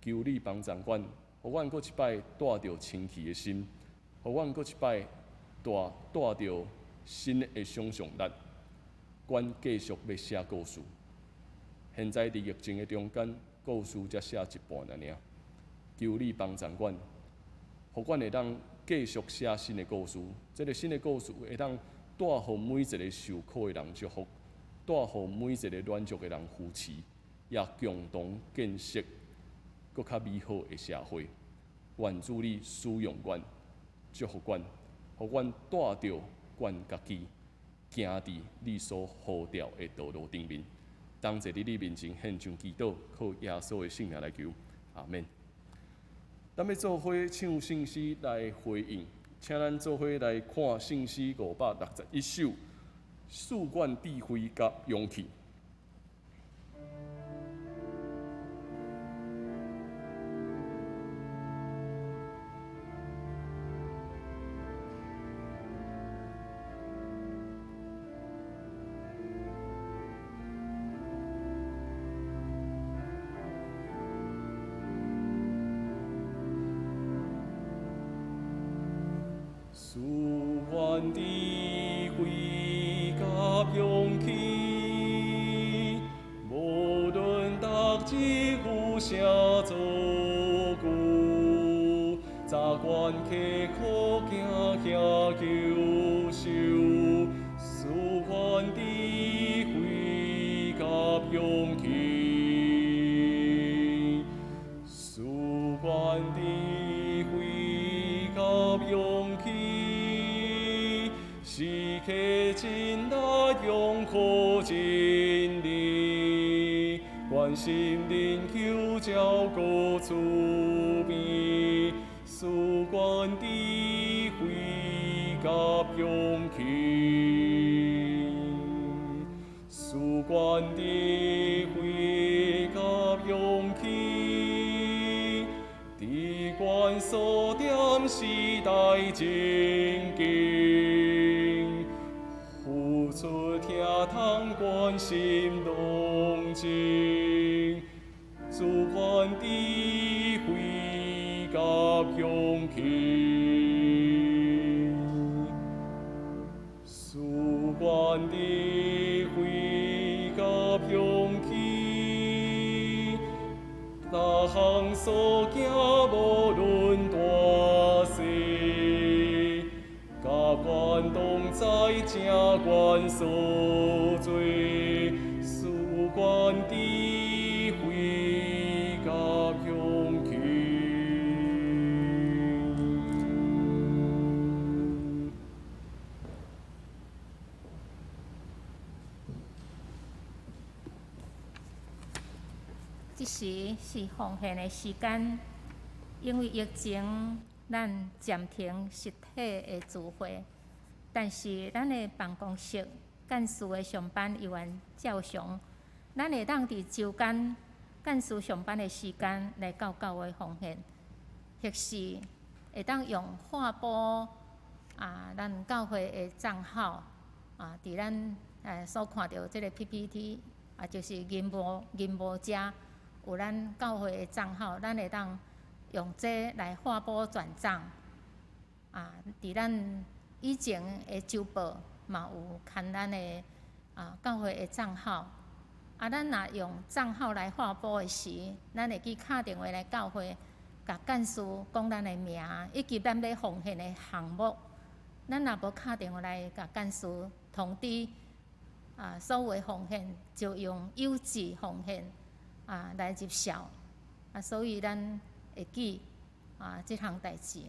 Speaker 1: 求你帮长官，互阮搁一摆带着清气的心，互阮搁一摆带着新的想象力，阮继续要写故事。现在伫疫情的中间，故事才写一半了尔。求你帮长官，互阮会当继续写新的故事。这个新的故事会当带互每一个受苦的人祝福，带互每一个软弱的人扶持，也共同建设更较美好的社会。愿主你使用阮，祝福阮，互阮带着阮家己，行伫你所呼召的道路顶面。当在你面前献上祈祷，靠耶稣的圣名来求，阿免。咱要做伙唱圣诗来回应，请咱做伙来看圣诗561首，赐阮智慧甲勇气。赐阮智慧甲勇气，无论达志有啥做句，早愿刻苦行行求受。赐阮智慧甲勇气，赐阮智慧甲勇气。时刻真力用好真理，关心灵求照顾慈悲，赐阮智慧甲勇气，赐阮智慧甲勇气，伫阮所点时代情景，付出听通关心动情，赐阮智慧甲勇气，赐阮智慧甲勇气，大项所行无论大小，甲阮同在正阮所做，赐阮智慧甲勇气。
Speaker 2: 这时是奉献的时间，因为疫情，咱暂停实体的聚会，但是咱的办公室、干事的上班依然照常。咱会当伫周间干事上班的时间来到教会奉献，或是会当用划拨咱教会的账号伫咱所看到这个 PPT 就是银幕遮。有咱教会的账号，咱会当用这来划拨转账伫咱以前的周报嘛有看咱的教会的账号咱若用账号来划拨的时，咱会去打电话来教会，甲干事讲咱的名以及咱要奉献的项目。咱若无打电话来甲干事通知所有的奉献，就用邮寄奉献。来入校所以咱会记这项代志。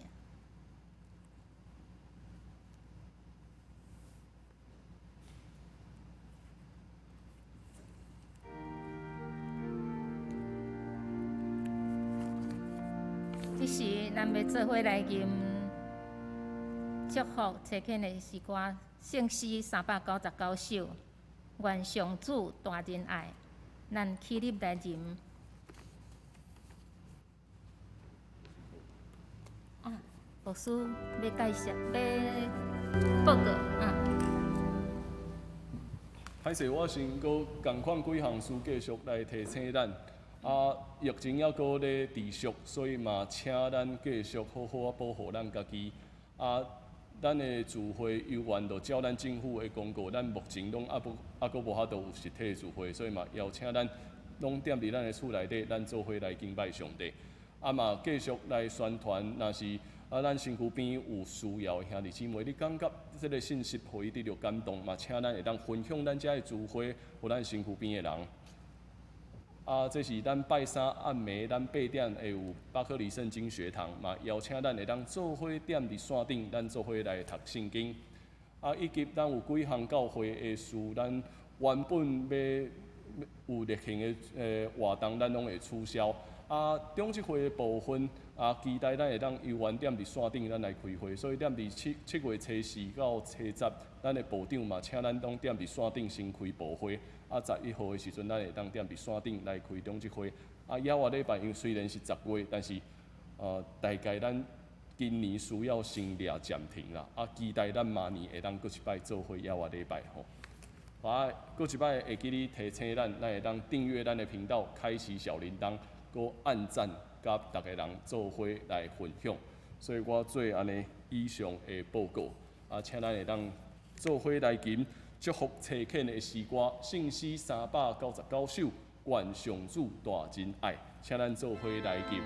Speaker 2: 这时咱要做伙来吟祝福差遣的诗歌，圣诗399首，愿上主大仁爱。咱起立来吟。牧师要介绍，要报告，
Speaker 1: 歹势，我先搁共款几项事继续来提醒咱。疫情还搁咧持续，所以嘛，请咱继续好好保护咱家己。咱的聚会由愿就照咱政府的公告，咱目前拢还搁无法度有实体的聚会，所以嘛邀请咱拢踮伫咱的厝内底，咱做伙来敬拜上帝。嘛继续来宣传，若是咱身躯边有需要的兄弟姊妹，你感觉这个信息互伊得到感动，嘛请咱会当分享咱遮的聚会，互咱身躯边的人。这是咱拜三暗暝，咱8点会有巴克里圣经学堂，嘛邀请咱会当做伙踮伫山顶，咱做伙来读圣经。以及咱有几项教会的事，咱原本要有热庆的活动，咱拢会取消。中职会的部分，期待咱会当由原踮伫山顶，咱来开会。所以踮伫7月初4到初10，咱的部长嘛，请咱拢踮伫山顶先开部会。11号的时阵，咱会当踮伫山顶来开中职会。野外礼拜因虽然是10月，但是大概咱今年需要先掠暂停啦。期待咱明年会当搁一摆做伙野外礼拜吼。搁一摆会记你提醒咱会当订阅咱的频道，开启小铃铛，搁按赞，甲大家人做伙来分享。所以我做安尼以上的报告，请咱会当做伙来吟祝福切恳的诗歌，圣诗399首，愿上主大真爱，请咱做伙来吟。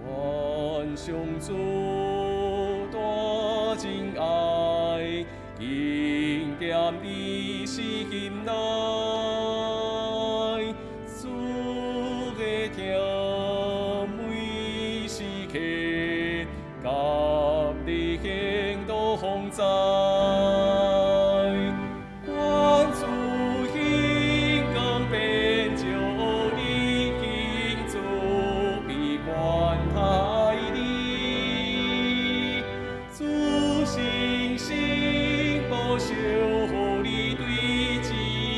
Speaker 1: 愿上主大真爱，经验你心内。在关注兴更变就你经主必关台你，主信心保守你对之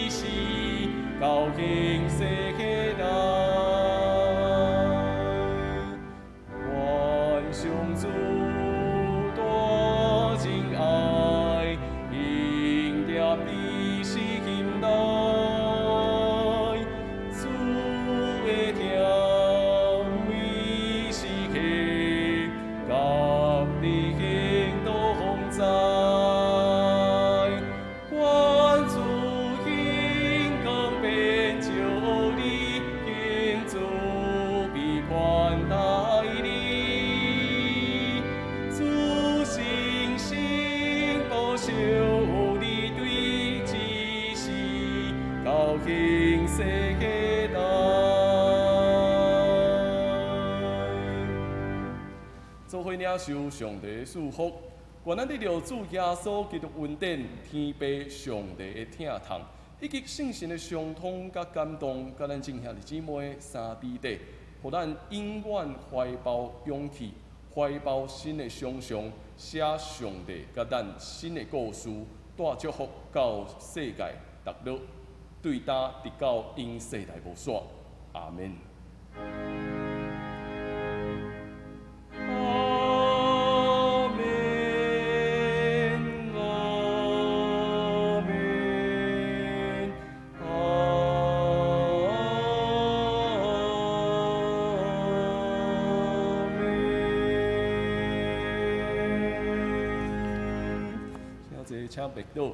Speaker 1: 事，高兴世界大，愿上主。做伙领受上帝的祝福，愿咱得着主耶稣基督恩典、天父上帝的疼痛，以及圣神的相通甲感动，甲咱众兄弟姊妹三弟弟，互咱永远怀抱勇气，怀抱新的想象，写上帝甲咱新的故事，带祝福到世界逐落，对答直到永世代无煞。阿门。请别倒。